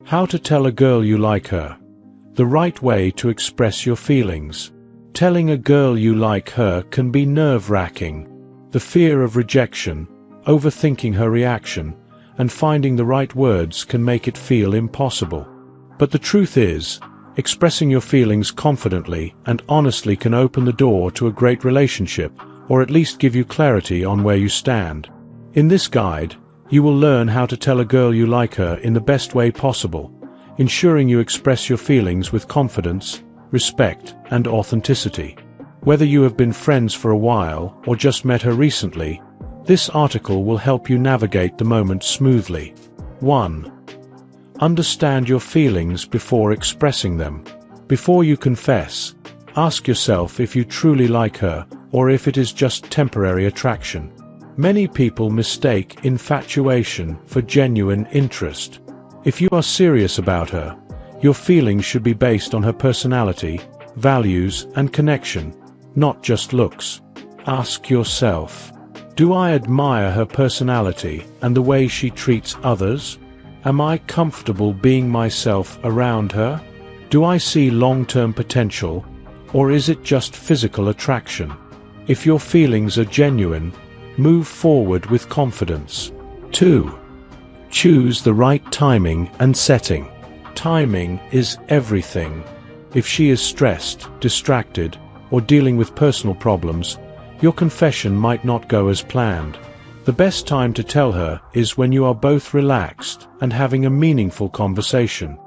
How to tell a girl you like her. The right way to express your feelings. Telling a girl you like her can be nerve-wracking. The fear of rejection, overthinking her reaction, and finding the right words can make it feel impossible. But the truth is, expressing your feelings confidently and honestly can open the door to a great relationship, or at least give you clarity on where you stand. In this guide, you will learn how to tell a girl you like her in the best way possible, ensuring you express your feelings with confidence, respect, and authenticity. Whether you have been friends for a while or just met her recently, this article will help you navigate the moment smoothly. 1. Understand your feelings before expressing them. Before you confess, ask yourself if you truly like her or if it is just temporary attraction. Many people mistake infatuation for genuine interest. If you are serious about her, your feelings should be based on her personality, values, and connection, not just looks. Ask yourself, do I admire her personality and the way she treats others? Am I comfortable being myself around her? Do I see long-term potential, or is it just physical attraction? If your feelings are genuine, move forward with confidence. 2. Choose the right timing and setting. Timing is everything. If she is stressed, distracted, or dealing with personal problems, your confession might not go as planned. The best time to tell her is when you are both relaxed and having a meaningful conversation.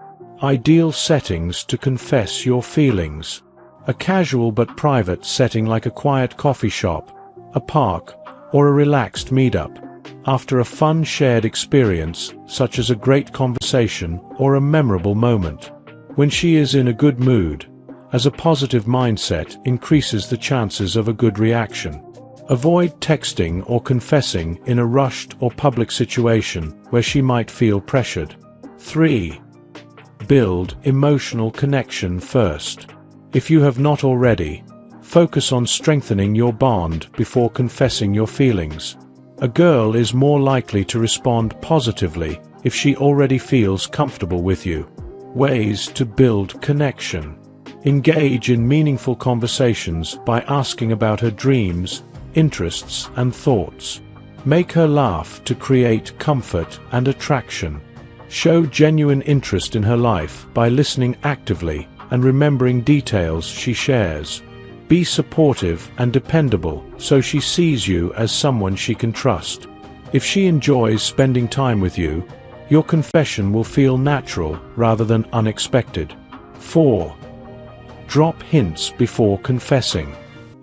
Ideal settings to confess your feelings. A casual but private setting like a quiet coffee shop, a park, or a relaxed meetup. After a fun shared experience, such as a great conversation or a memorable moment. When she is in a good mood, as a positive mindset increases the chances of a good reaction. Avoid texting or confessing in a rushed or public situation where she might feel pressured. 3. Build emotional connection first. If you have not already, focus on strengthening your bond before confessing your feelings. A girl is more likely to respond positively if she already feels comfortable with you. Ways to build connection. Engage in meaningful conversations by asking about her dreams, interests, and thoughts. Make her laugh to create comfort and attraction. Show genuine interest in her life by listening actively and remembering details she shares. Be supportive and dependable so she sees you as someone she can trust. If she enjoys spending time with you, your confession will feel natural rather than unexpected. 4. Drop hints before confessing.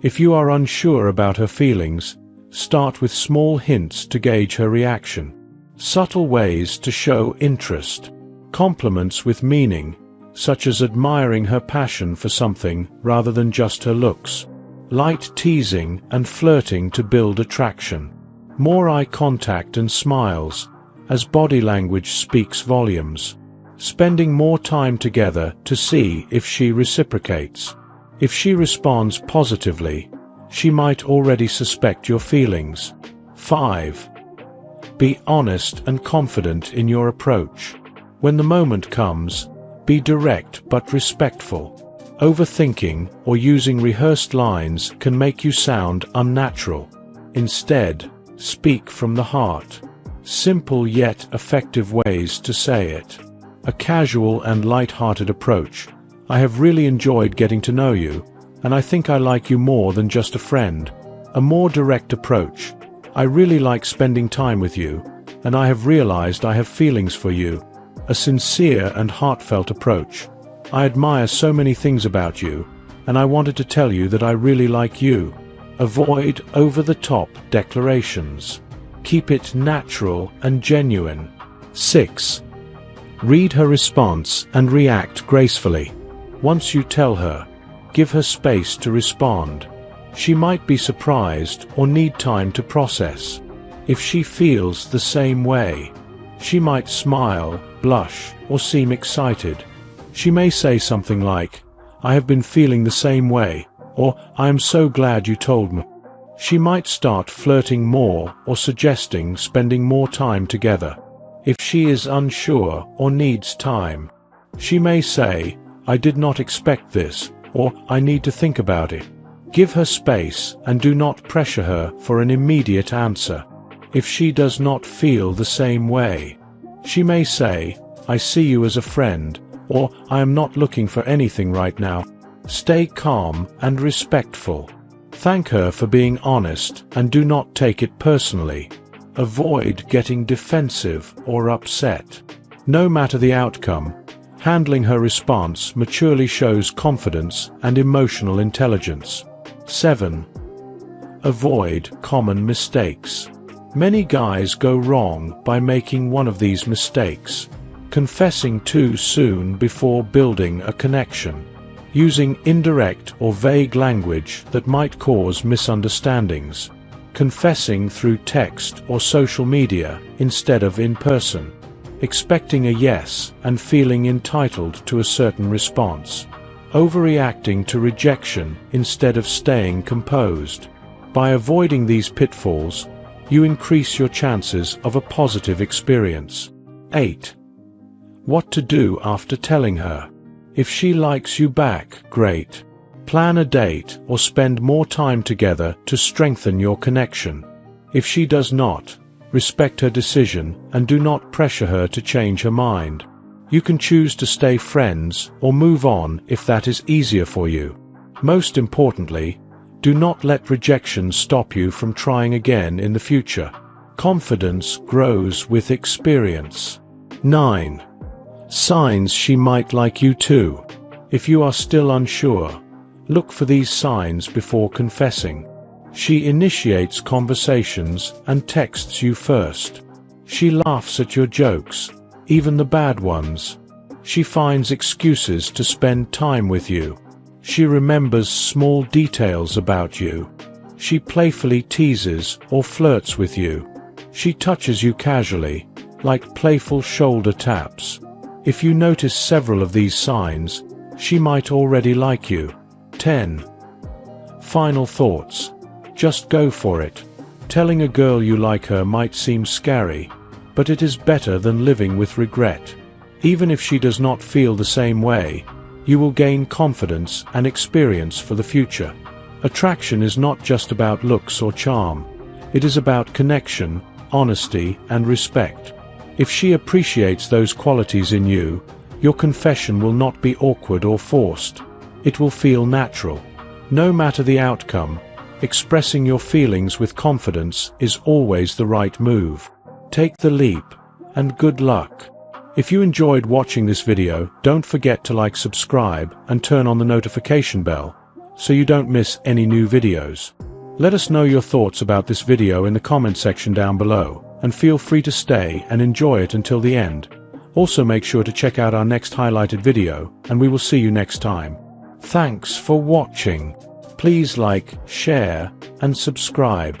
If you are unsure about her feelings, start with small hints to gauge her reaction. Subtle ways to show interest. Compliments with meaning, such as admiring her passion for something rather than just her looks. Light teasing and flirting to build attraction. More eye contact and smiles, as body language speaks volumes. Spending more time together to see if she reciprocates. If she responds positively, she might already suspect your feelings. 5. Be honest and confident in your approach. When the moment comes, be direct but respectful. Overthinking or using rehearsed lines can make you sound unnatural. Instead, speak from the heart. Simple yet effective ways to say it. A casual and light-hearted approach. I have really enjoyed getting to know you, and I think I like you more than just a friend. A more direct approach. I really like spending time with you, and I have realized I have feelings for you. A sincere and heartfelt approach. I admire so many things about you, and I wanted to tell you that I really like you. Avoid over-the-top declarations. Keep it natural and genuine. 6. Read her response and react gracefully. Once you tell her, give her space to respond. She might be surprised or need time to process. If she feels the same way, she might smile, blush, or seem excited. She may say something like, "I have been feeling the same way," or "I am so glad you told me." She might start flirting more or suggesting spending more time together. If she is unsure or needs time, she may say, "I did not expect this," or "I need to think about it." Give her space and do not pressure her for an immediate answer. If she does not feel the same way, she may say, "I see you as a friend," or "I am not looking for anything right now." Stay calm and respectful. Thank her for being honest and do not take it personally. Avoid getting defensive or upset. No matter the outcome, handling her response maturely shows confidence and emotional intelligence. 7. Avoid common mistakes. Many guys go wrong by making one of these mistakes: confessing too soon before building a connection, using indirect or vague language that might cause misunderstandings, confessing through text or social media instead of in person, expecting a yes and feeling entitled to a certain response, overreacting to rejection instead of staying composed. By avoiding these pitfalls, you increase your chances of a positive experience. 8. What to do after telling her. If she likes you back, great. Plan a date or spend more time together to strengthen your connection. If she does not, respect her decision and do not pressure her to change her mind. You can choose to stay friends or move on if that is easier for you. Most importantly, do not let rejection stop you from trying again in the future. Confidence grows with experience. 9. Signs she might like you too. If you are still unsure, look for these signs before confessing. She initiates conversations and texts you first. She laughs at your jokes, even the bad ones. She finds excuses to spend time with you. She remembers small details about you. She playfully teases or flirts with you. She touches you casually, like playful shoulder taps. If you notice several of these signs, she might already like you. 10. Final thoughts. Just go for it. Telling a girl you like her might seem scary, but it is better than living with regret. Even if she does not feel the same way, you will gain confidence and experience for the future. Attraction is not just about looks or charm. It is about connection, honesty, and respect. If she appreciates those qualities in you, your confession will not be awkward or forced. It will feel natural. No matter the outcome, expressing your feelings with confidence is always the right move. Take the leap, and good luck. If you enjoyed watching this video, don't forget to like, subscribe, and turn on the notification bell, so you don't miss any new videos. Let us know your thoughts about this video in the comment section down below, and feel free to stay and enjoy it until the end. Also make sure to check out our next highlighted video, and we will see you next time. Thanks for watching. Please like, share, and subscribe.